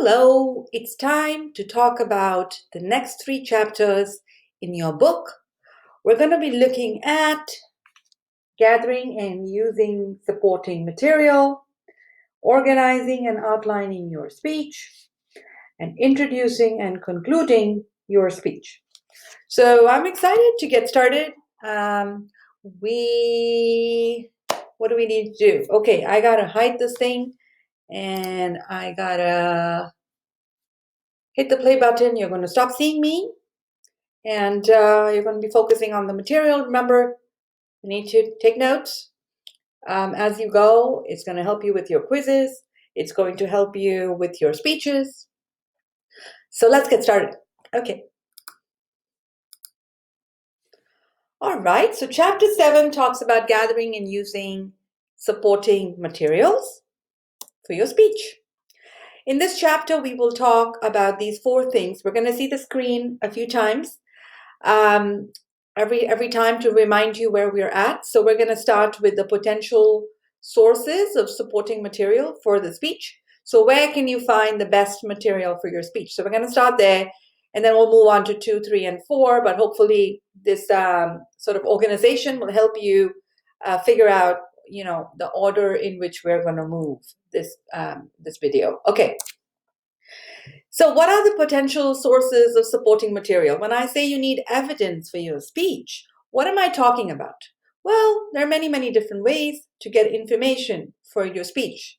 Hello, it's time to talk about the next 3 chapters in your book. We're going to be looking at gathering and using supporting material, organizing and outlining your speech, and introducing and concluding your speech. So I'm excited to get started. What do we need to do? Okay, I got to hide this thing and I got to hit the play button. You're going to stop seeing me and you're going to be focusing on the material. Remember, you need to take notes as you go. It's going to help you with your quizzes. It's going to help you with your speeches. So let's get started. Okay. All right. So chapter 7 talks about gathering and using supporting materials for your speech. In this chapter, we will talk about these 4 things. We're going to see the screen a few times. Every time to remind you where we're at. So we're going to start with the potential sources of supporting material for the speech. So where can you find the best material for your speech? So we're going to start there, and then we'll move on to 2, 3, and 4. But hopefully this sort of organization will help you figure out, the order in which we're going to move this video. Okay. So what are the potential sources of supporting material? When I say you need evidence for your speech, what am I talking about? Well, there are many, many different ways to get information for your speech,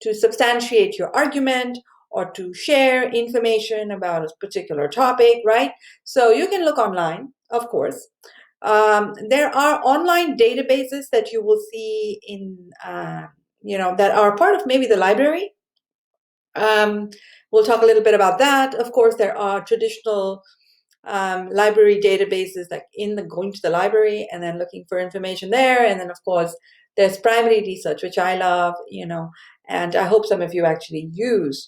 to substantiate your argument or to share information about a particular topic, right? So you can look online, of course. There are online databases that you will see in, that are part of maybe the library. We'll talk a little bit about that. Of course, there are traditional library databases, like going to the library and then looking for information there. And then, of course, there's primary research, which I love, and I hope some of you actually use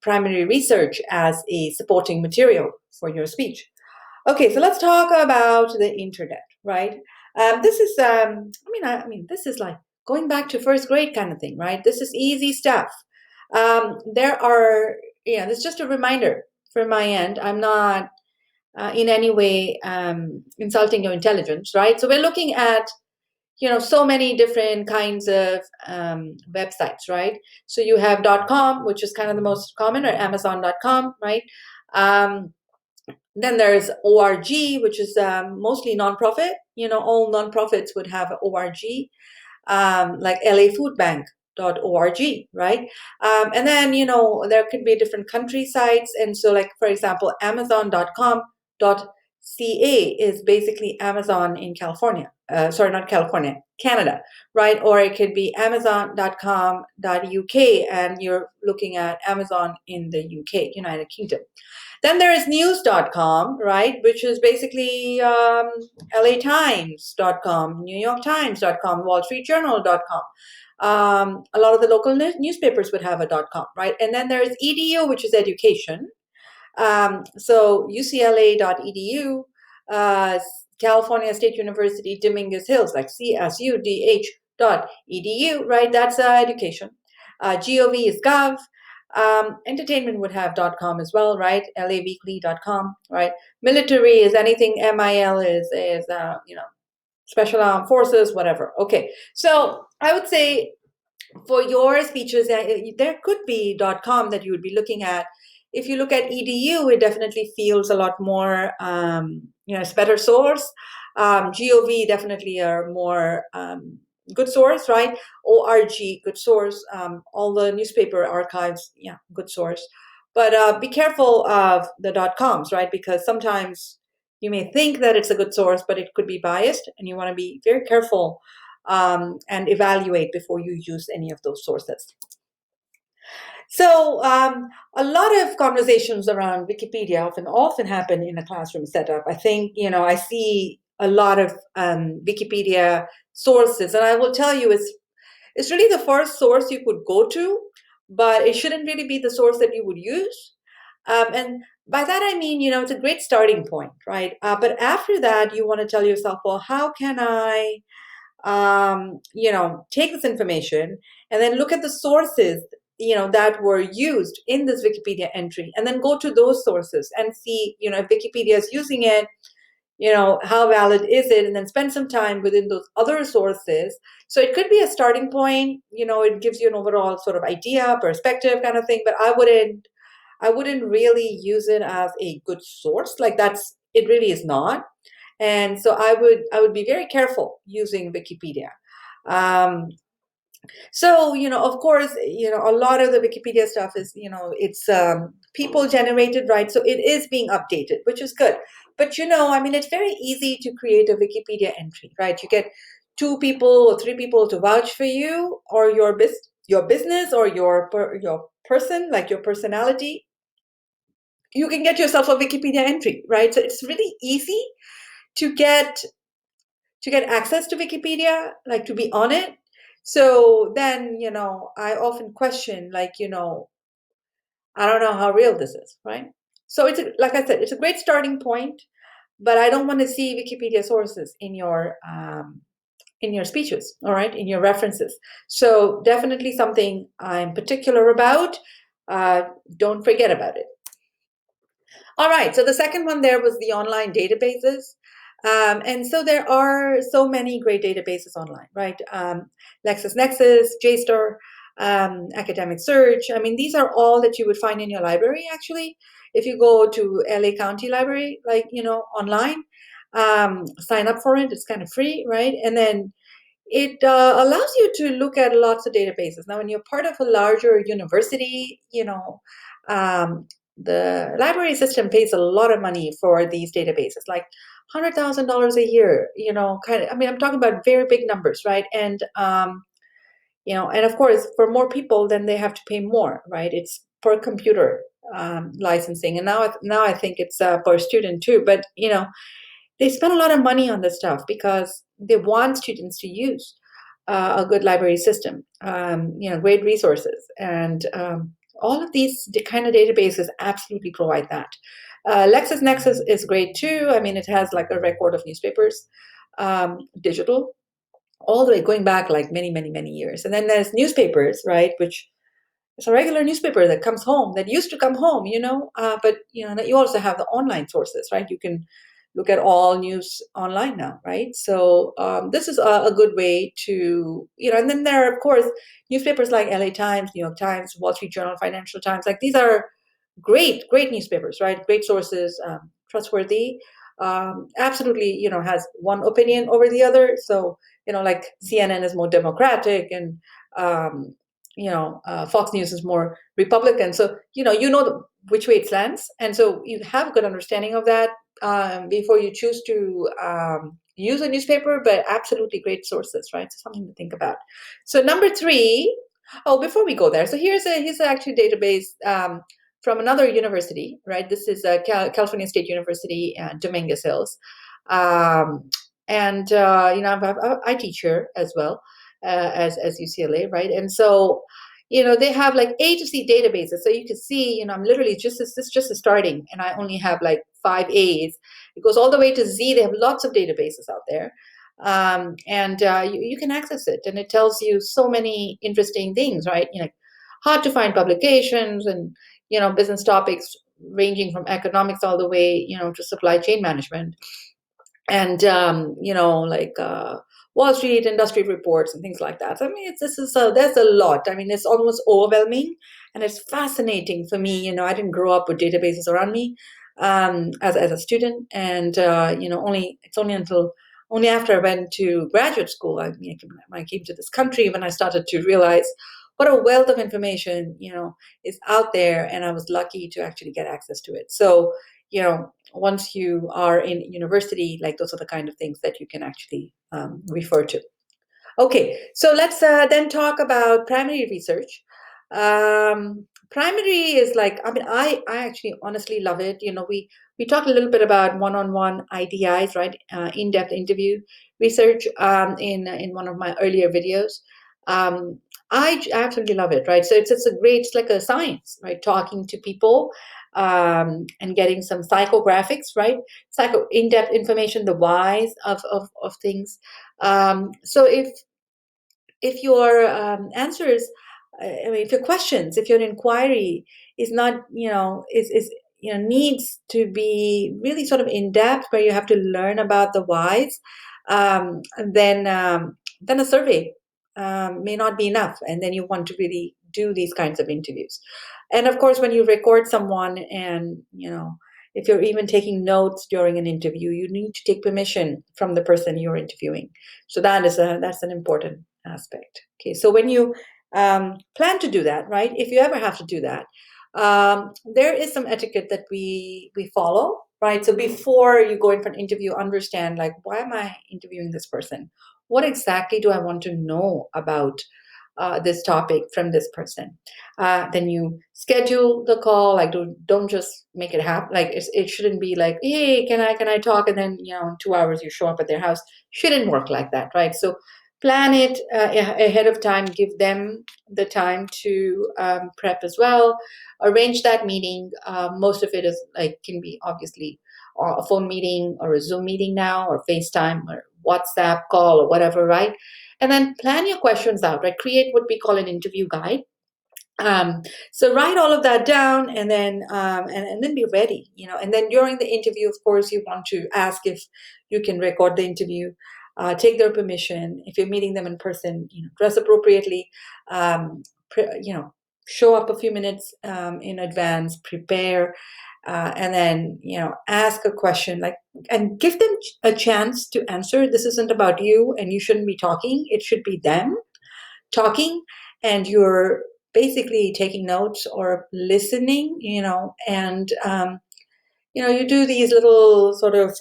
primary research as a supporting material for your speech. Okay, so let's talk about the internet, right? This is, this is like going back to first grade kind of thing, right? This is easy stuff. This is just a reminder from my end. I'm not in any way insulting your intelligence, right? So we're looking at, so many different kinds of websites, right? So you have .com, which is kind of the most common, or Amazon.com, right? Then there's org, which is mostly nonprofit. All nonprofits would have org, like LA Food Bank.org, right? And then, there could be different country sites. And so, like, for example, Amazon.com.ca is basically Amazon in California. Sorry, not California, Canada, right? Or it could be Amazon.com.uk, and you're looking at Amazon in the UK, United Kingdom. Then there is news.com, right, which is basically LATimes.com, NewYorkTimes.com, WallStreetJournal.com. A lot of the local newspapers would have a .com, right? And then there's edu, which is education. So UCLA.edu, California State University, Dominguez Hills, like CSUDH.edu, right? That's education. Gov is gov. Entertainment would have .com as well, right? laweekly.com, right? Military is anything. MIL is Special Armed Forces, whatever. Okay, so I would say for your speeches, there could be .com that you would be looking at. If you look at edu, it definitely feels a lot more, it's better source. Gov definitely are more good source, right? Org, good source. All the newspaper archives, yeah, good source. But be careful of the .coms, right? Because sometimes you may think that it's a good source, but it could be biased, and you want to be very careful and evaluate before you use any of those sources. So a lot of conversations around Wikipedia often happen in a classroom setup. I think, I see a lot of Wikipedia sources, and I will tell you, it's really the first source you could go to, but it shouldn't really be the source that you would use. And by that I mean, it's a great starting point, right? But after that, you want to tell yourself, well, how can I, take this information and then look at the sources that were used in this Wikipedia entry, and then go to those sources and see, if Wikipedia is using it, how valid is it, and then spend some time within those other sources. So it could be a starting point. It gives you an overall sort of idea, perspective kind of thing, but I wouldn't really use it as a good source. Like, it really is not. And so I would be very careful using Wikipedia. um, so, of course, a lot of the Wikipedia stuff is, it's people generated, right? So it is being updated, which is good. But, I mean, it's very easy to create a Wikipedia entry, right? You get two people or three people to vouch for you, or your business, or your person, like your personality. You can get yourself a Wikipedia entry, right? So it's really easy to get access to Wikipedia, like to be on it. So then, I often question, like, I don't know how real this is, right? So like I said, it's a great starting point, but I don't want to see Wikipedia sources in your speeches, all right, in your references. So definitely something I'm particular about. Uh, don't forget about it. All right, so the second one there was the online databases. And so there are so many great databases online, right? LexisNexis, JSTOR, Academic Search. I mean, these are all that you would find in your library, actually. If you go to LA County Library, like, online, sign up for it. It's kind of free, right? And then it allows you to look at lots of databases. Now, when you're part of a larger university, the library system pays a lot of money for these databases, like $100,000 a year, kind of. I mean, I'm talking about very big numbers, right? And of course, for more people, then they have to pay more, right? It's per computer licensing, and now I think it's per student too. But they spend a lot of money on this stuff because they want students to use a good library system, great resources, and all of these kind of databases absolutely provide that. LexisNexis is great too. I mean, it has like a record of newspapers, digital, all the way going back like many, many, many years. And then there's newspapers, right, which it's a regular newspaper that comes home, that used to come home, but you also have the online sources, right? You can look at all news online now, right? So this is a good way to, and then there are, of course, newspapers like LA Times, New York Times, Wall Street Journal, Financial Times. Like, these are great, great newspapers, right? Great sources, trustworthy. Absolutely, has one opinion over the other. So, like CNN is more democratic, and Fox News is more Republican. So which way it slants, and so you have a good understanding of that before you choose to use a newspaper. But absolutely great sources, right? So something to think about. So number three. Oh, before we go there, so here's actually database from another university, right? This is California State University, Dominguez Hills, and I teach here as well as UCLA, right? And so they have like A to C databases, so you can see I'm literally just starting, and I only have like 5 A's. It goes all the way to Z. They have lots of databases out there. And you can access it, and it tells you so many interesting things, right? Hard to find publications, and business topics ranging from economics all the way to supply chain management, and like Wall Street industry reports and things like that. So, I mean, there's a lot. I mean, it's almost overwhelming, and it's fascinating for me. I didn't grow up with databases around me as a student, and only after I went to graduate school, when I came to this country, when I started to realize what a wealth of information is out there, and I was lucky to actually get access to it. So once you are in university, like, those are the kind of things that you can actually refer to. Okay, so let's then talk about primary research. Primary is like, I mean, I actually honestly love it. We talked a little bit about one-on-one IDIs, right? In-depth interview research in one of my earlier videos. I absolutely love it, right? So it's like a science, right? Talking to people and getting some psychographics, right? In-depth information, the whys of things. So if your answers I mean, if your inquiry is not, is needs to be really sort of in depth, where you have to learn about the whys, um, then then a survey may not be enough, and then you want to really do these kinds of interviews. And of course, when you record someone, and if you're even taking notes during an interview, you need to take permission from the person you're interviewing. So that's an important aspect. Okay, so when you plan to do that, right? If you ever have to do that, there is some etiquette that we follow, right? So before you go in for an interview, understand, like, why am I interviewing this person? What exactly do I want to know about this topic from this person? Then you schedule the call. Like, don't just make it happen. Like, it shouldn't be like, hey, can I talk? And then in 2 hours you show up at their house. Shouldn't work like that, right? So plan it ahead of time. Give them the time to prep as well. Arrange that meeting. Most of it is like, can be obviously a phone meeting or a Zoom meeting now, or FaceTime or WhatsApp call or whatever, right? And then plan your questions out, right? Create what we call an interview guide. um, so write all of that down, and then and then be ready, and then during the interview, of course, you want to ask if you can record the interview, take their permission. If you're meeting them in person, dress appropriately, show up a few minutes in advance, prepare, and then ask a question, like, and give them a chance to answer. This isn't about you, and you shouldn't be talking. It should be them talking, and you're basically taking notes or listening, and you do these little sort of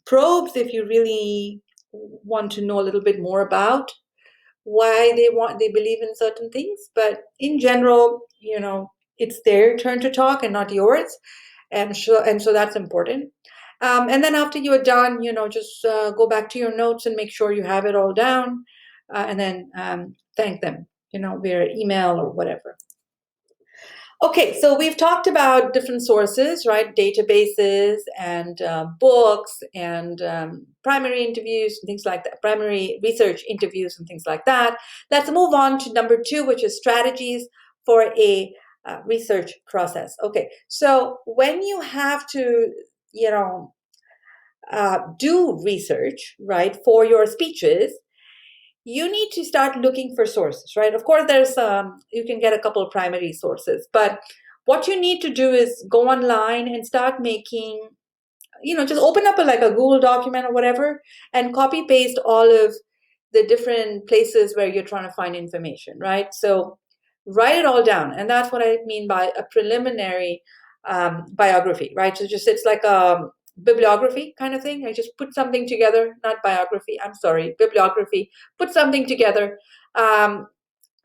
probes if you really want to know a little bit more about why they believe in certain things. But in general, it's their turn to talk and not yours, and so that's important. And then after you are done, just go back to your notes and make sure you have it all down, and then thank them, via email or whatever. Okay, so we've talked about different sources, right? Databases and books and primary interviews and things like that, primary research interviews and things like that. Let's move on to number 2, which is strategies for a research process. Okay, so when you have to, do research, right, for your speeches, you need to start looking for sources, right? Of course, you can get a couple of primary sources, but what you need to do is go online and start making, just open up like a Google document or whatever, and copy paste all of the different places where you're trying to find information, right? So write it all down. And that's what I mean by a preliminary biography, right? So it's like a bibliography kind of thing. I just put something together, not biography, I'm sorry, bibliography, put something together. And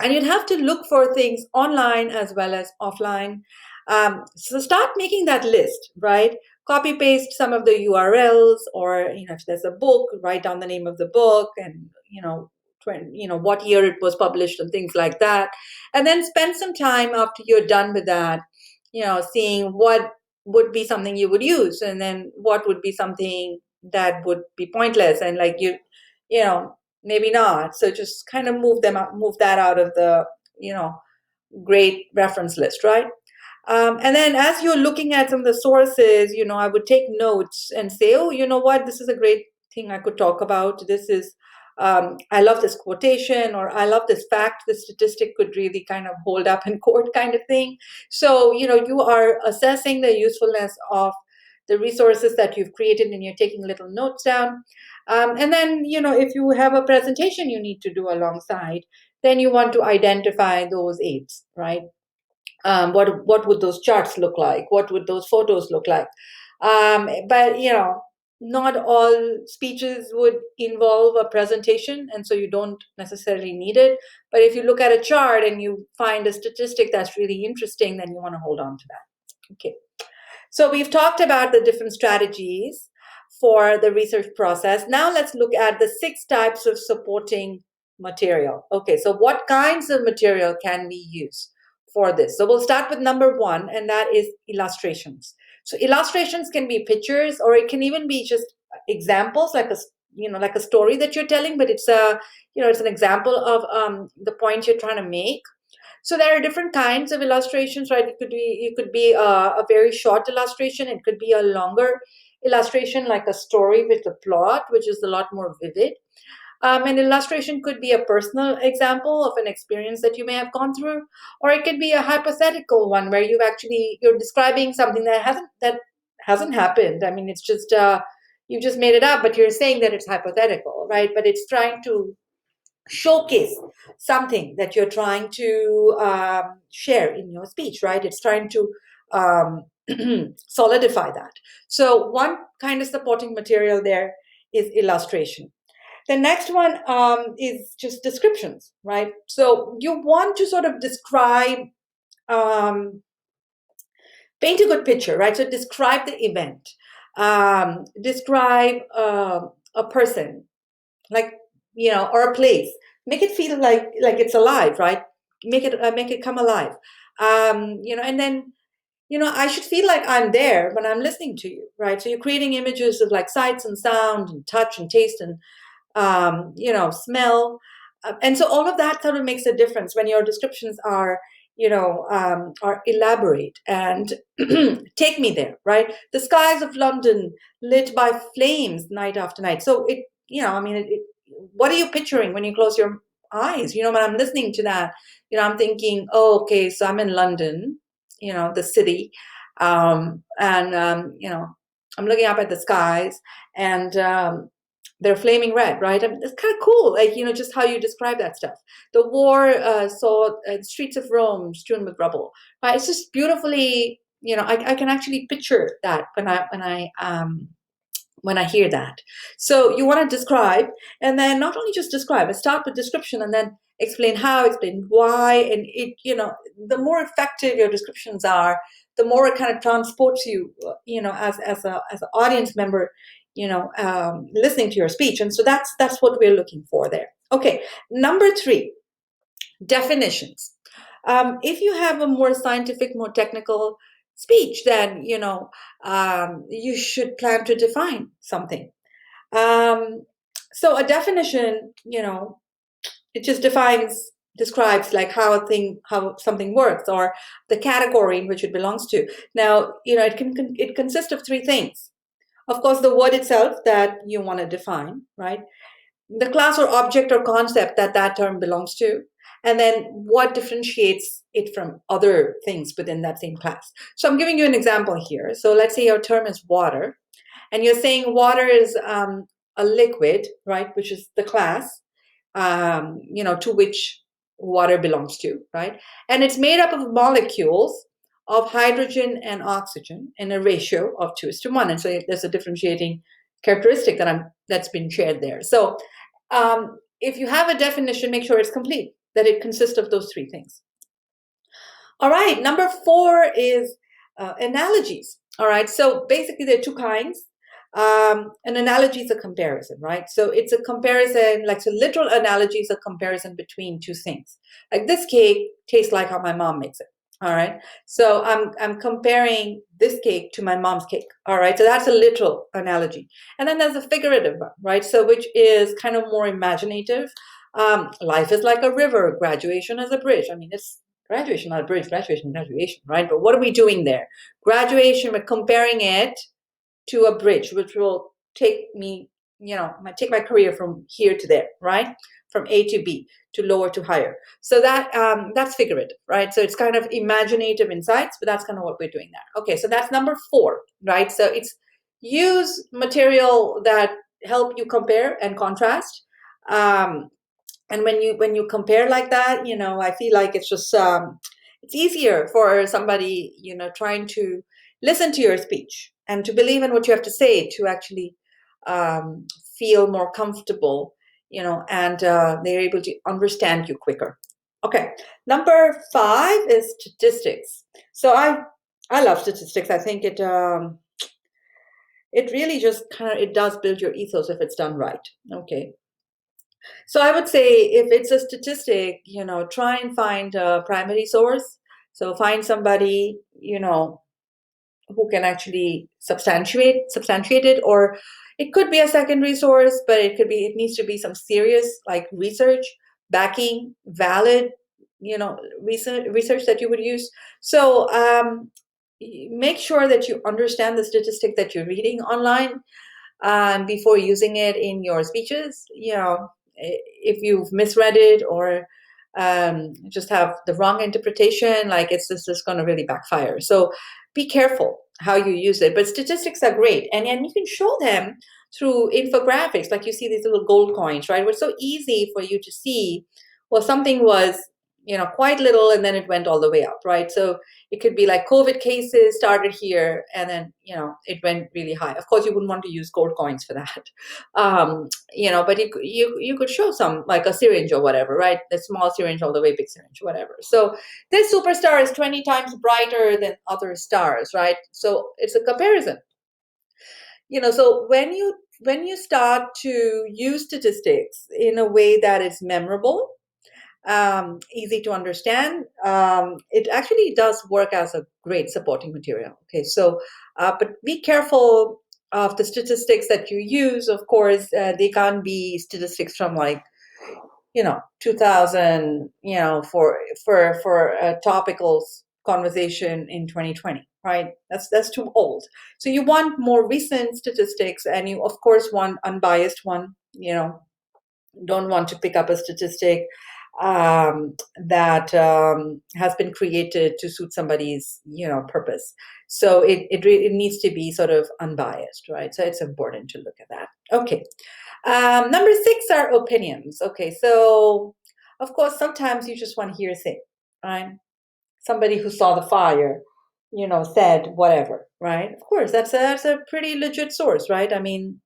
you'd have to look for things online as well as offline. So start making that list, right? Copy paste some of the URLs, or if there's a book, write down the name of the book, and what year it was published and things like that. And then spend some time after you're done with that, seeing what would be something you would use, and then what would be something that would be pointless, and like you know maybe not. So just kind of move that out of the great reference list, right? And then as you're looking at some of the sources, I would take notes and say, oh, you know what, this is a great thing I could talk about. This is, I love this quotation, or I love this fact, this statistic could really kind of hold up in court, kind of thing. So, you are assessing the usefulness of the resources that you've created, and you're taking little notes down. And then, if you have a presentation you need to do alongside, then you want to identify those aids, right? What would those charts look like? What would those photos look like? But not all speeches would involve a presentation, and so you don't necessarily need it. But if you look at a chart and you find a statistic that's really interesting, then you want to hold on to that. Okay. So we've talked about the different strategies for the research process. Now let's look at the 6 types of supporting material. Okay, so what kinds of material can we use for this? So we'll start with number 1, and that is illustrations. So illustrations can be pictures, or it can even be just examples, like a story that you're telling, but it's an example of the point you're trying to make. So there are different kinds of illustrations, right? It could be a very short illustration. It could be a longer illustration, like a story with a plot, which is a lot more vivid. An illustration could be a personal example of an experience that you may have gone through, or it could be a hypothetical one where you're describing something that hasn't happened. I mean, it's just you just made it up, but you're saying that it's hypothetical, right? But it's trying to showcase something that you're trying to share in your speech, right? It's trying to um, solidify that. So one kind of supporting material there is illustration. The next one is just descriptions, right? So you want to sort of describe, um, paint a good picture, right? So describe the event, describe a person, like, or a place. Make it feel like it's alive, right? Make it come alive. And then I should feel like I'm there when I'm listening to you, right? So you're creating images of like sights and sound and touch and taste and smell. And so all of that sort of makes a difference when your descriptions are elaborate and take me there, right? The skies of London lit by flames night after night. So what are you picturing when you close your eyes? When I'm listening to that, I'm thinking, oh, okay, so I'm in London, the city, and I'm looking up at the skies, and they're flaming red, right? I mean, it's kind of cool, like, just how you describe that stuff. The war saw the streets of Rome strewn with rubble, right? It's just beautifully, I can actually picture that when I hear that. So you want to describe, and then not only just describe, but start with description and then explain how, explain why, and the more effective your descriptions are, the more it kind of transports you, as an audience member, listening to your speech, and so that's what we're looking for there. Okay, number 3, definitions. If you have a more scientific, more technical speech, then you should plan to define something. Um, so a definition, it just describes like how something works, or the category in which it belongs to. Now, it consists of 3 things. Of course, the word itself that you want to define, right? The class or object or concept that term belongs to, and then what differentiates it from other things within that same class. So I'm giving you an example here. So let's say your term is water, and you're saying water is a liquid, right, which is the class, to which water belongs to, right? And it's made up of molecules of hydrogen and oxygen in a ratio of 2:1. And so there's a differentiating characteristic that's been shared there. So if you have a definition, make sure it's complete, that it consists of those 3 things. All right, number 4 is analogies. All right, so basically there are 2 kinds. An analogy is a comparison, right? So it's a comparison, so literal analogy is a comparison between 2 things. Like, this cake tastes like how my mom makes it. All right, so I'm comparing this cake to my mom's cake. All right, so that's a literal analogy. And then there's a figurative one, right? So which is kind of more imaginative. Life is like a river, graduation is a bridge. I mean, it's graduation, not a bridge, graduation, right? But what are we doing there? Graduation, we're comparing it to a bridge, which will take me, take my career from here to there, right? From A to B, to lower to higher. So that's figurative, right? So it's kind of imaginative insights, but that's kind of what we're doing there. Okay, so that's number 4, right? So it's use material that help you compare and contrast. And when you compare like that, I feel like it's just it's easier for somebody, trying to listen to your speech and to believe in what you have to say, to actually feel more comfortable, and they're able to understand you quicker. Okay, number 5 is statistics. So I love statistics. I think it really just it does build your ethos if it's done right. Okay. So I would say, if it's a statistic, try and find a primary source. So find somebody, who can actually substantiate it, or it could be a secondary source, but it needs to be some serious, like, research backing, valid, research that you would use. So make sure that you understand the statistic that you're reading online before using it in your speeches. If you've misread it or just have the wrong interpretation, like this is going to really backfire. So be careful how you use it. But statistics are great, and you can show them through infographics. Like you see these little gold coins, right? It's so easy for you to see. Well, something was quite little, and then it went all the way up, right? So it could be like COVID cases started here, and then it went really high. Of course, you wouldn't want to use gold coins for that, but you could show some, like a syringe or whatever, right? The small syringe all the way big syringe, whatever. So this superstar is 20 times brighter than other stars, right? So it's a comparison. So when you start to use statistics in a way that is memorable, easy to understand, it actually does work as a great supporting material. Okay, so but be careful of the statistics that you use. Of course, they can't be statistics from like 2000, for a topical conversation in 2020, right? That's too old. So you want more recent statistics, and you of course want unbiased one. Don't want to pick up a statistic that has been created to suit somebody's purpose. So it needs to be sort of unbiased, right? So it's important to look at that. Okay. Number 6 are opinions. Okay, so of course sometimes you just want to hearsay, right? Somebody who saw the fire said whatever, right? Of course that's a pretty legit source, right? I mean,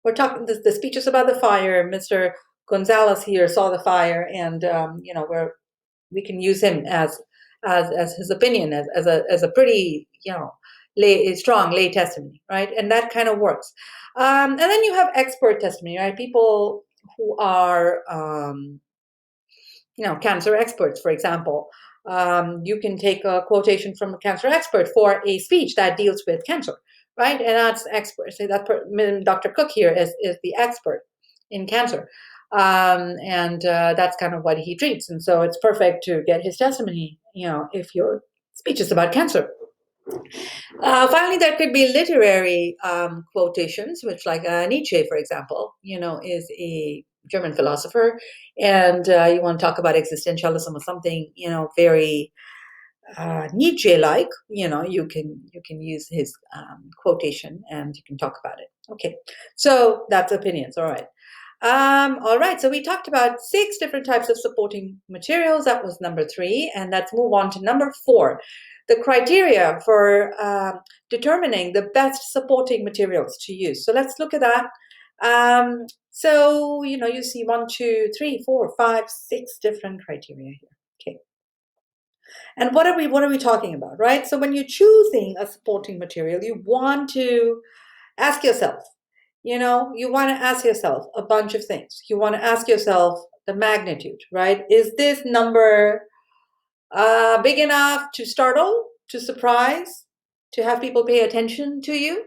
we're talking the speeches about the fire. Mr. Gonzalez here saw the fire, and we can use him as his opinion as a pretty strong lay testimony, right? And that kind of works. And then you have expert testimony, right? People who are cancer experts, for example. You can take a quotation from a cancer expert for a speech that deals with cancer, right? And that's expert. Say that Dr. Cook here is the expert in cancer, and that's kind of what he treats. And so it's perfect to get his testimony, if your speech is about cancer. Finally, there could be literary quotations, which, like Nietzsche, for example, is a German philosopher, and you want to talk about existentialism or something, very Nietzsche-like, you can use his quotation and you can talk about it. Okay, so that's opinions. All right. All right, so we talked about 6 different types of supporting materials. That was number 3, and let's move on to number 4. The criteria for determining the best supporting materials to use. So let's look at that. So you see 1, 2, 3, 4, 5, 6 different criteria here. Okay. And what are we talking about, right? So when you're choosing a supporting material, you want to ask yourself, you want to ask yourself a bunch of things. You want to ask yourself the magnitude, right? Is this number big enough to startle, to surprise, to have people pay attention to you?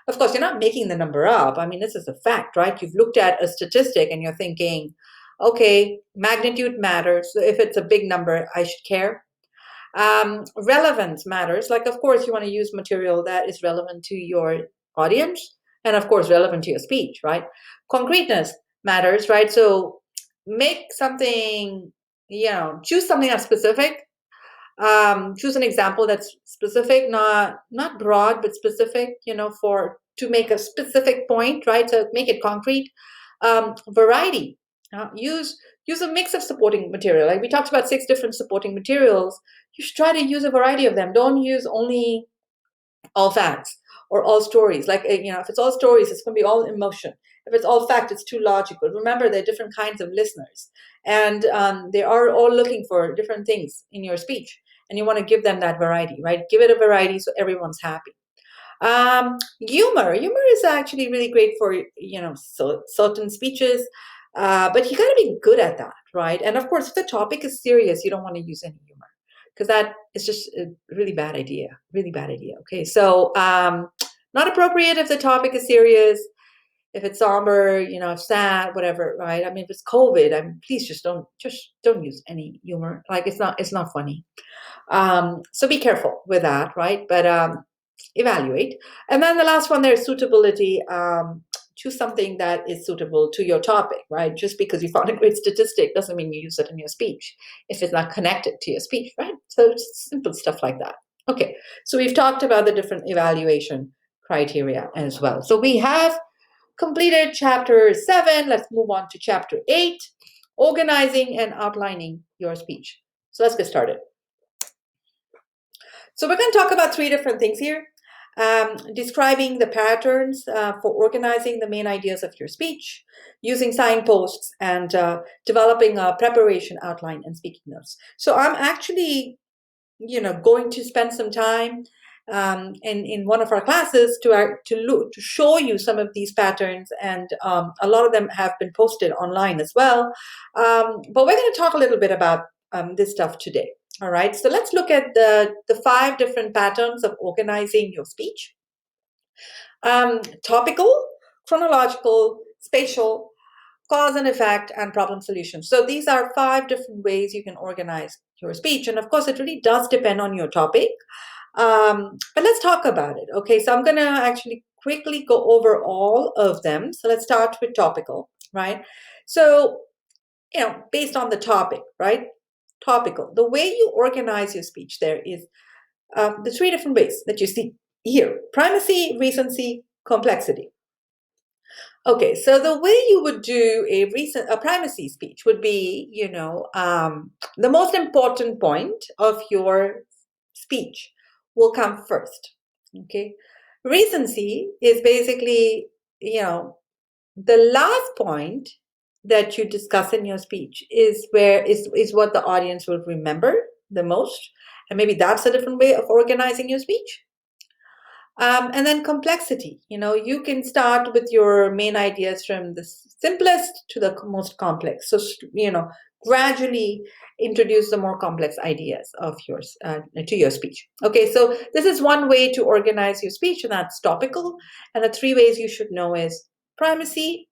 Of course, you're not making the number up. I mean, this is a fact, right? You've looked at a statistic and you're thinking, okay, magnitude matters. So if it's a big number, I should care. Relevance matters. Like, of course, you want to use material that is relevant to your audience and, of course, relevant to your speech, right? Concreteness matters, right? So make something, choose something that's specific. Choose an example that's specific, not broad, but specific, to make a specific point, right? So make it concrete. Variety. Use a mix of supporting material. Like we talked about 6 different supporting materials. You should try to use a variety of them. Don't use only all facts or all stories. Like, if it's all stories, it's going to be all emotion. If it's all fact, it's too logical. Remember, there are different kinds of listeners, and they are all looking for different things in your speech, and you want to give them that variety, right? Give it a variety so everyone's happy. Humor is actually really great for certain speeches, but you got to be good at that, right? And of course, if the topic is serious, you don't want to use any humor because that is just a really bad idea. Okay, so not appropriate if the topic is serious. If it's somber, if sad, whatever, right? I mean, if it's COVID, please just don't use any humor. Like it's not funny. So be careful with that, right? But evaluate. And then the last one there is suitability. Choose something that is suitable to your topic, right? Just because you found a great statistic doesn't mean you use it in your speech if it's not connected to your speech, right? So it's simple stuff like that. Okay, so we've talked about the different evaluation criteria as well. So we have completed chapter 7. Let's move on to chapter 8, organizing and outlining your speech. So let's get started. So we're going to talk about 3 different things here. Describing the patterns for organizing the main ideas of your speech, using signposts, and developing a preparation outline and speaking notes. So I'm actually, going to spend some time in one of our classes to show you some of these patterns, and a lot of them have been posted online as well. But we're going to talk a little bit about this stuff today. All right, so let's look at the 5 different patterns of organizing your speech. Topical, chronological, spatial, cause and effect, and problem solution. So these are 5 different ways you can organize your speech. And of course, it really does depend on your topic. But let's talk about it. Okay, so I'm going to actually quickly go over all of them. So let's start with topical, right? So, based on the topic, right? Topical. The way you organize your speech there is the 3 different ways that you see here: primacy, recency, complexity. Okay, so the way you would do a primacy speech would be, the most important point of your speech will come first. Okay, recency is basically, the last point that you discuss in your speech is what the audience will remember the most, and maybe that's a different way of organizing your speech. And then complexity, you can start with your main ideas from the simplest to the most complex. So, gradually introduce the more complex ideas of yours to your speech. Okay, so this is one way to organize your speech, and that's topical. And the 3 ways you should know is primacy,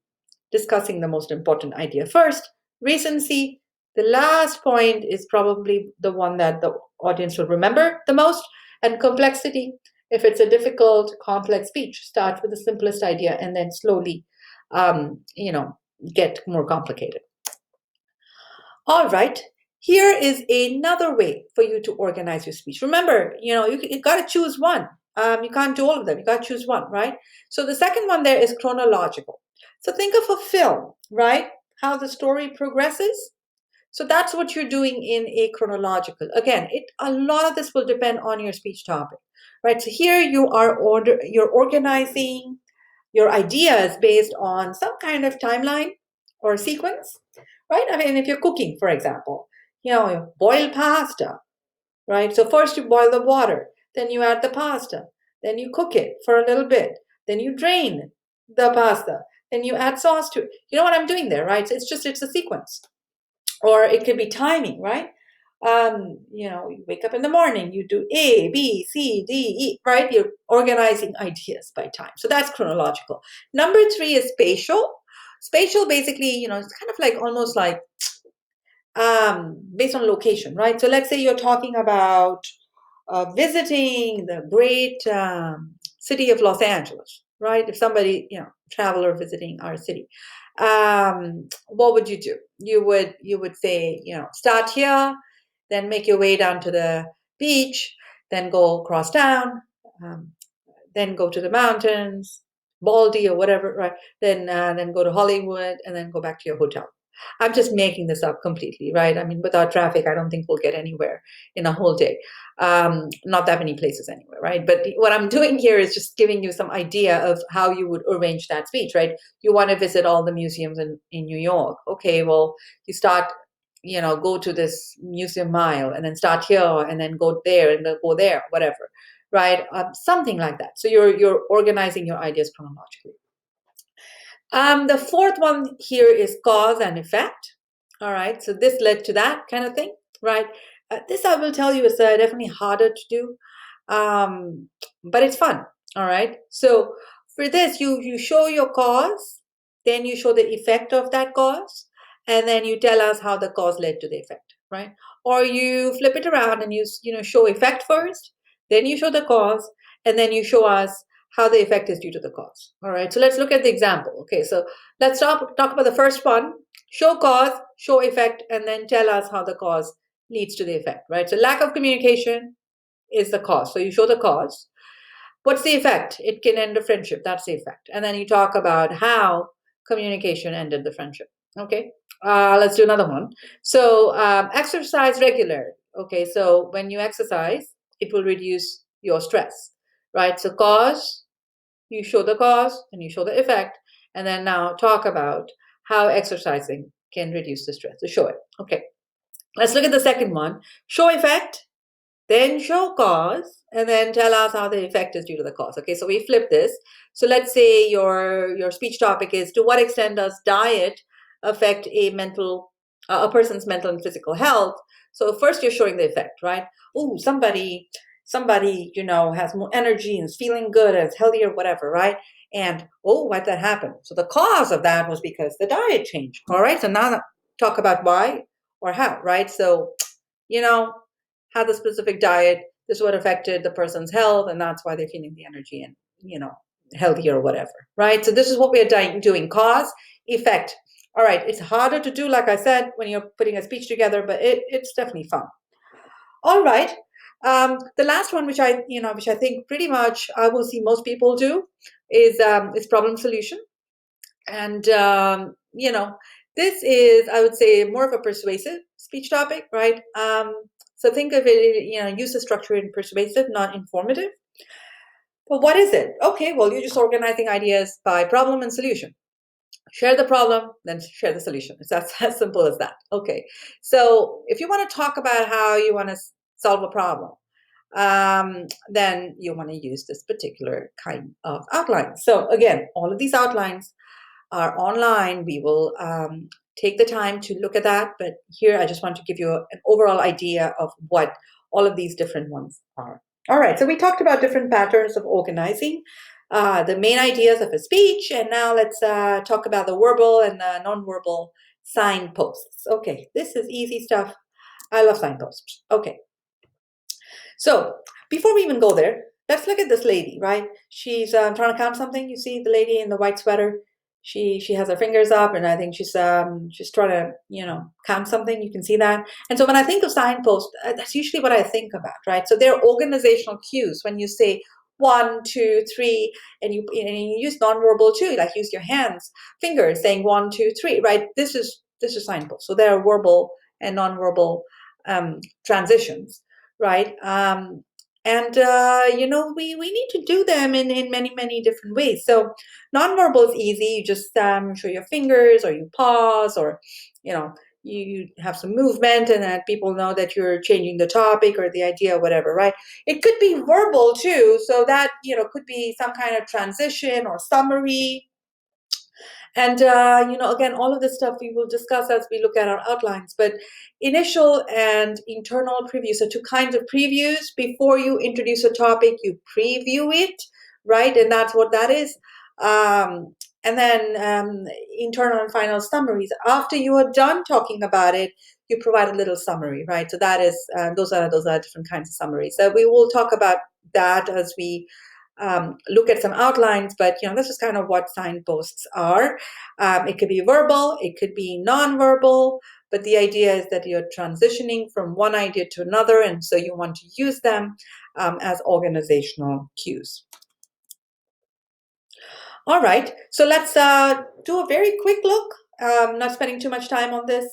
discussing the most important idea first; recency, the last point is probably the one that the audience will remember the most; and complexity, if it's a difficult, complex speech, start with the simplest idea and then slowly, get more complicated. All right. Here is another way for you to organize your speech. Remember, you got to choose one. You can't do all of them. You got to choose one, right? So the second one there is chronological. So think of a film, right? How the story progresses. So that's what you're doing in a chronological. Again, a lot of this will depend on your speech topic, right? So here you're organizing your ideas based on some kind of timeline or sequence, right? I mean, if you're cooking, for example, you boil pasta, right? So first you boil the water, then you add the pasta, then you cook it for a little bit, then you drain the pasta, then you add sauce to it. You know what I'm doing there, right? It's a sequence. Or it could be timing, right? You wake up in the morning, you do A, B, C, D, E, right? You're organizing ideas by time. So that's chronological. Number 3 is spatial. Spatial basically, it's kind of like almost like based on location, right? So let's say you're talking about visiting the great city of Los Angeles, right? If somebody, traveler visiting our city, what would you do? You would say, start here, then make your way down to the beach, then go across town, then go to the mountains, Baldy or whatever, right? Then go to Hollywood, and then go back to your hotel. I'm just making this up completely, right? I mean, without traffic, I don't think we'll get anywhere in a whole day. Not that many places anyway, right? But what I'm doing here is just giving you some idea of how you would arrange that speech, right? You want to visit all the museums in New York. Okay, well, you start, go to this museum mile, and then start here, and then go there, and then go there, whatever, right? Something like that. So you're organizing your ideas chronologically. The 4th one here is cause and effect. All right, so this led to that kind of thing, right? This I will tell you is definitely harder to do, but it's fun. All right, so For this, you show your cause, then you show the effect of that cause, and then you tell us how the cause led to the effect, right? Or you flip it around and you show effect first, then you show the cause, and then you show us how the effect is due to the cause. All right, so let's look at the example. Okay, so let's talk about the first one. Show cause, show effect, and then tell us how the cause leads to the effect, right? So lack of communication is the cause. So you show the cause. What's the effect? It can end a friendship. That's the effect. And then you talk about how communication ended the friendship. Okay, let's do another one. So exercise regular. Okay, so when you exercise, it will reduce your stress, right? So cause, you show the cause, and you show the effect, and then now talk about how exercising can reduce the stress. So show it. Okay, let's look at the second one. Show effect, then show cause, and then tell us how the effect is due to the cause. Okay, so we flip this. So let's say your speech topic is, to what extent does diet affect a person's mental and physical health? So first you're showing the effect, right? Oh, somebody has more energy and is feeling good and is healthy or whatever, right? And oh, why'd that happen? So the cause of that was because the diet changed. All right, so now talk about why or how, right? So you know had the specific diet, this is what affected the person's health, and that's why they're feeling the energy and healthy or whatever, right? So this is what we are doing: cause, effect. All right, it's harder to do, like I said, when you're putting a speech together, but it's definitely fun. All right, the last one, which I think pretty much I will see most people do, is problem solution. And this is, I would say, more of a persuasive speech topic, right? So think of it, use the structure in persuasive, not informative. But what is it? Okay, well, you're just organizing ideas by problem and solution. Share the problem, then share the solution. It's as simple as that. Okay, so if you want to talk about how you want to solve a problem, then you want to use this particular kind of outline. So again, all of these outlines are online. We will take the time to look at that. But here I just want to give you an overall idea of what all of these different ones are. All right, so we talked about different patterns of organizing, the main ideas of a speech, and now let's talk about the verbal and the nonverbal signposts. Okay, this is easy stuff. I love signposts. Okay, so before we even go there, let's look at this lady, right? She's trying to count something. You see the lady in the white sweater. She has her fingers up, and I think she's trying to count something. You can see that. And so when I think of signposts, that's usually what I think about, right? So they're organizational cues. When you say 1, 2, 3, and you use nonverbal too, like use your hands, fingers, saying 1, 2, 3, right? This is signposts. So there are verbal and nonverbal transitions, right? And we need to do them in many different ways. So nonverbal is easy. You just show your fingers, or you pause, or you have some movement, and that people know that you're changing the topic or the idea or whatever, right? It could be verbal too, so that could be some kind of transition or summary. And again, all of this stuff we will discuss as we look at our outlines. But initial and internal preview. So two kinds of previews. Before you introduce a topic, you preview it, right? And that's what that is. And then internal and final summaries. After you are done talking about it, you provide a little summary, right? So that is those are different kinds of summaries. So we will talk about that as we look at some outlines, but this is kind of what signposts are. It could be verbal, it could be non-verbal, but the idea is that you're transitioning from one idea to another, and so you want to use them as organizational cues. All right, so let's do a very quick look. Not spending too much time on this,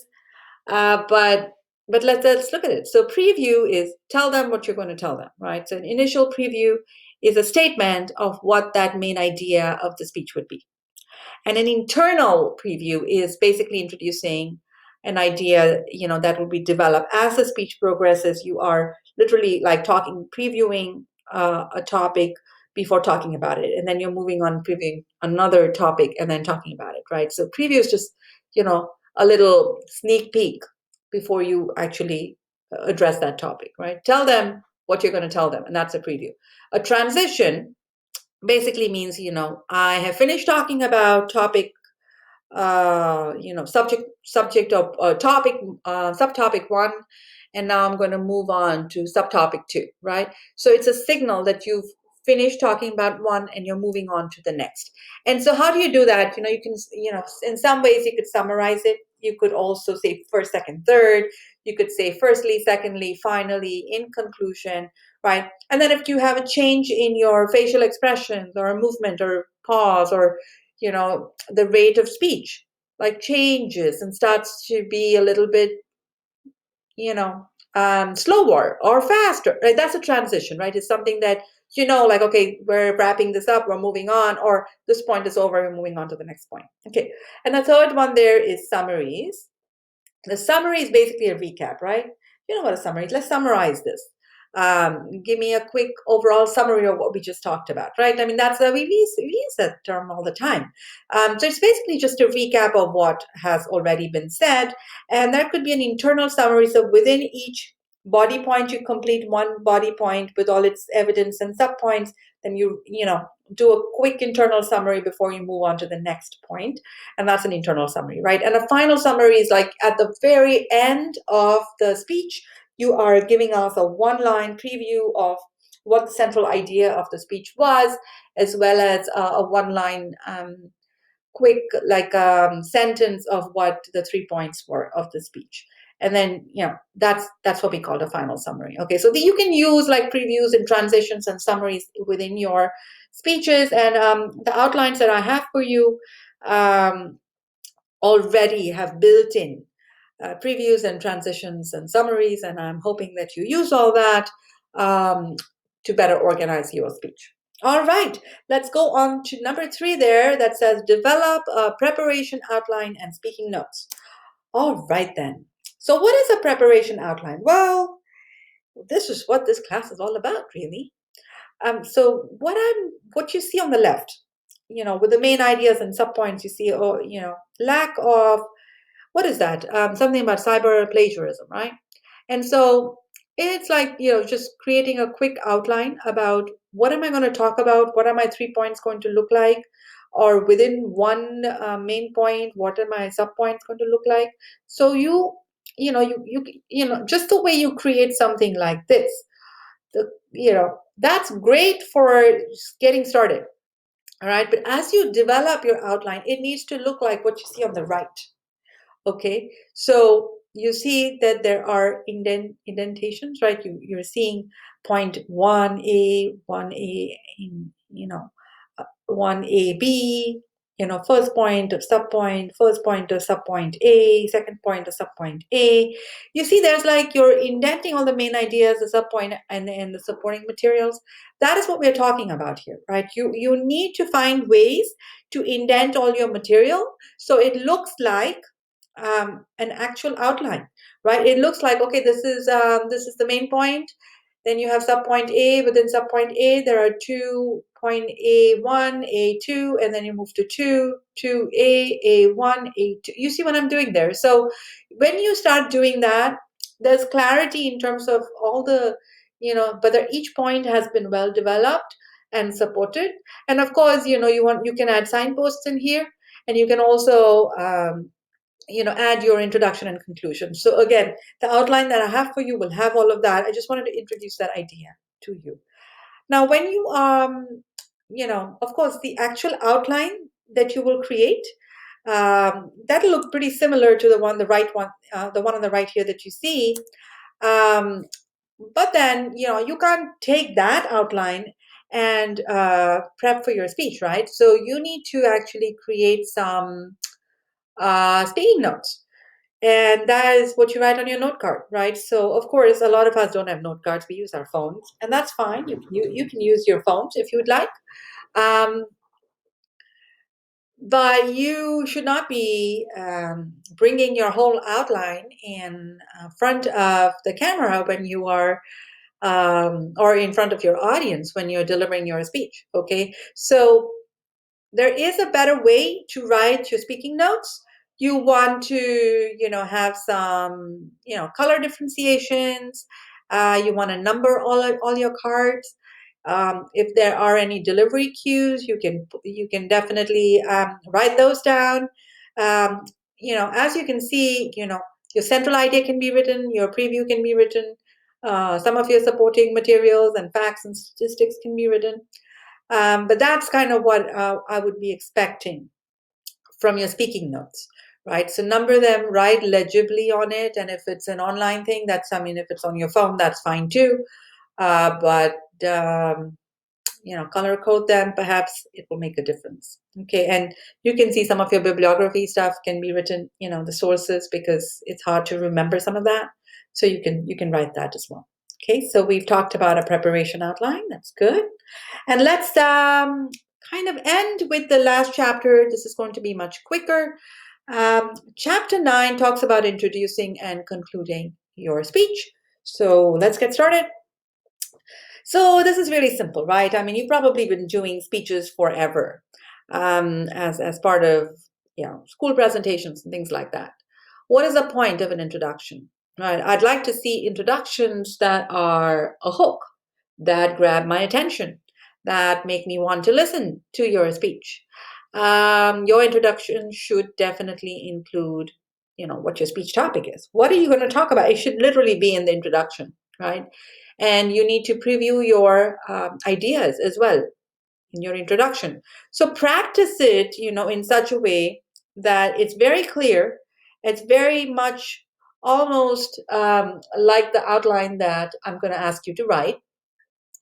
but let's look at it. So preview is tell them what you're going to tell them, right? So an initial preview is a statement of what that main idea of the speech would be. And an internal preview is basically introducing an idea, that will be developed as the speech progresses. You are literally like previewing a topic before talking about it, and then you're moving on, previewing another topic, and then talking about it, right? So preview is just, a little sneak peek before you actually address that topic, right? Tell them what you're going to tell them, and that's a preview. A transition basically means, I have finished talking about topic, subject of topic, subtopic one, and now I'm going to move on to subtopic two, right? So it's a signal that you've finished talking about one and you're moving on to the next. And so how do you do that? You can, in some ways you could summarize it. You could also say first, second, third. You could say firstly, secondly, finally, in conclusion, right? And then if you have a change in your facial expressions or a movement or pause or the rate of speech like changes and starts to be a little bit slower or faster, right? That's a transition, right? It's something that like, okay, we're wrapping this up, we're moving on, or this point is over, we're moving on to the next point. Okay. And the third one there is summaries. The summary is basically a recap, right? You know what a summary is. Let's summarize this. Give me a quick overall summary of what we just talked about, right? I mean, that's we use that term all the time. So it's basically just a recap of what has already been said, and there could be an internal summary. So within each body point, you complete one body point with all its evidence and subpoints. Then you do a quick internal summary before you move on to the next point, and that's an internal summary, right? And a final summary is like at the very end of the speech, you are giving us a one-line preview of what the central idea of the speech was, as well as a one-line quick sentence of what the 3 points were of the speech. And then that's what we call the final summary. Okay, so you can use like previews and transitions and summaries within your speeches, and the outlines that I have for you already have built-in previews and transitions and summaries, and I'm hoping that you use all that to better organize your speech. All right, let's go on to number 3 there that says develop a preparation outline and speaking notes. All right then. So what is a preparation outline? Well, this is what this class is all about, really. So what you see on the left, with the main ideas and subpoints, you see, lack of, what is that? Something about cyber plagiarism, right? And so it's like, just creating a quick outline about what am I going to talk about? What are my 3 points going to look like? Or within one main point, what are my subpoints going to look like? So just the way you create something like this, that's great for getting started. All right. But as you develop your outline, it needs to look like what you see on the right. Okay, so you see that there are indentations, right? You're seeing point 1A, 1A, 1AB, first point of subpoint, first point of subpoint A, second point of subpoint A. You see there's like you're indenting all the main ideas, the subpoint and the supporting materials. That is what we're talking about here, right? You need to find ways to indent all your material so it looks like an actual outline, right? It looks like, okay, this is the main point. Then you have subpoint A. Within subpoint A, there are 2 point A1, A2, and then you move to 2A, A1, A2. You see what I'm doing there? So when you start doing that, there's clarity in terms of all the, whether each point has been well developed and supported. And of course, you can add signposts in here, and you can also add your introduction and conclusion. So again, the outline that I have for you will have all of that. I just wanted to introduce that idea to you. Now, when you of course, the actual outline that you will create, that'll look pretty similar to the one on the right here that you see. But then, you can't take that outline and prep for your speech, right? So you need to actually create some speaking notes. And that is what you write on your note card, right? So, of course, a lot of us don't have note cards. We use our phones, and that's fine. You can use your phones if you would like. But you should not be bringing your whole outline in front of the camera when you are, or in front of your audience when you're delivering your speech, okay? So there is a better way to write your speaking notes. You want to, have some, color differentiations. You want to number all your cards. If there are any delivery cues, you can definitely write those down. As you can see, your central idea can be written, your preview can be written, some of your supporting materials and facts and statistics can be written. But that's kind of what I would be expecting from your speaking notes, right? So number them, write legibly on it. And if it's an online thing, if it's on your phone, that's fine too. But color code them, perhaps it will make a difference. Okay, and you can see some of your bibliography stuff can be written, the sources, because it's hard to remember some of that. So you can write that as well. Okay, so we've talked about a preparation outline. That's good. And let's kind of end with the last chapter. This is going to be much quicker. Chapter 9 talks about introducing and concluding your speech. So let's get started. So this is really simple, right? I mean, you've probably been doing speeches forever as part of school presentations and things like that. What is the point of an introduction? Right? I'd like to see introductions that are a hook, that grab my attention, that make me want to listen to your speech. Your introduction should definitely include, what your speech topic is. What are you going to talk about? It should literally be in the introduction, right? And you need to preview your ideas as well in your introduction. So practice it, in such a way that it's very clear. It's very much almost like the outline that I'm going to ask you to write.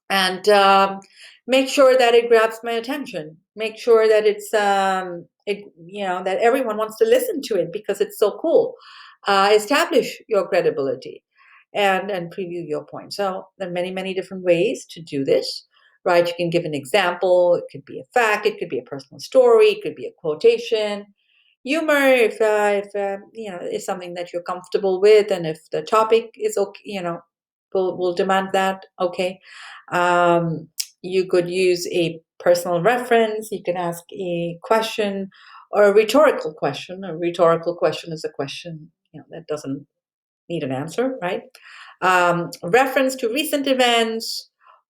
And make sure that it grabs my attention. Make sure that that everyone wants to listen to it because it's so cool. Establish your credibility and preview your point. So there are many, many different ways to do this, right? You can give an example. It could be a fact. It could be a personal story. It could be a quotation. Humor, if is something that you're comfortable with, and if the topic is okay, will demand that. Okay. Um, you could use a personal reference. You can ask a question or a rhetorical question. A rhetorical question is a question that doesn't need an answer, right? Reference to recent events,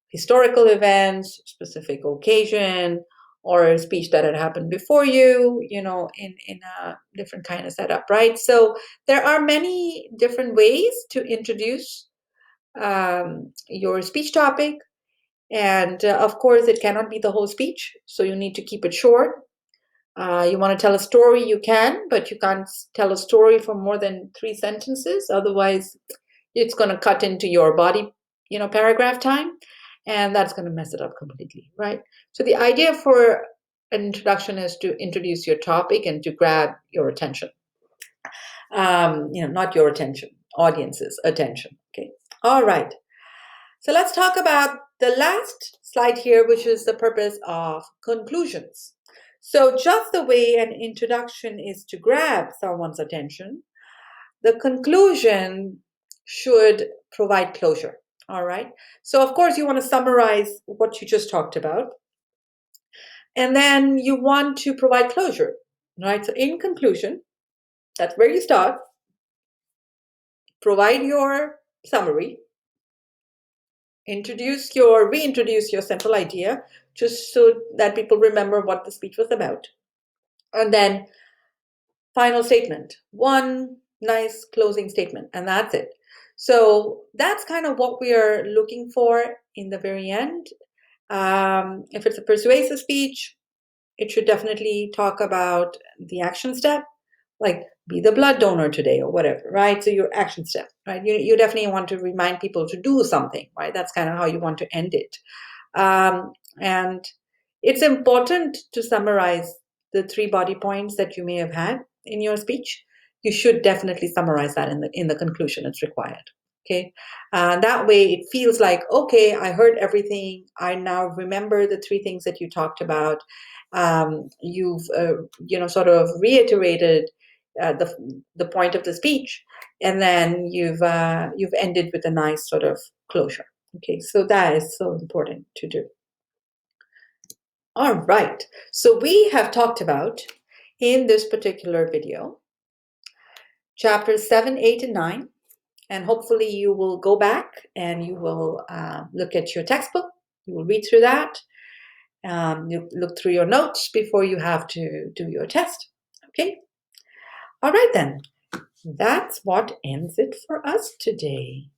historical events, specific occasion, or a speech that had happened before you, in a different kind of setup, right? So there are many different ways to introduce your speech topic. And of course, it cannot be the whole speech, so you need to keep it short. You want to tell a story, you can, but you can't tell a story for more than 3 sentences. Otherwise, it's going to cut into your body, paragraph time, and that's going to mess it up completely, right? So the idea for an introduction is to introduce your topic and to grab your attention. Not your attention, audience's attention. Okay. All right. So let's talk about the last slide here, which is the purpose of conclusions. So just the way an introduction is to grab someone's attention, the conclusion should provide closure. All right. So of course you want to summarize what you just talked about. And then you want to provide closure. Right. So in conclusion, that's where you start. Provide your summary. Reintroduce your central idea, just so that people remember what the speech was about. And then final statement, one nice closing statement, and that's it. So that's kind of what we are looking for in the very end. If it's a persuasive speech, it should definitely talk about the action step, like be the blood donor today or whatever, right? So your action step, right? You definitely want to remind people to do something, right? That's kind of how you want to end it. And it's important to summarize the 3 body points that you may have had in your speech. You should definitely summarize that in the conclusion. It's required. Okay, that way it feels like, okay, I heard everything. I now remember the 3 things that you talked about. You've sort of reiterated the point of the speech, and then you've ended with a nice sort of closure. Okay, so that is so important to do. All right, so we have talked about in this particular video chapters 7, 8, and 9. And hopefully you will go back and you will look at your textbook You will read through that. You look through your notes before you have to do your test. Okay? All right then. That's what ends it for us today.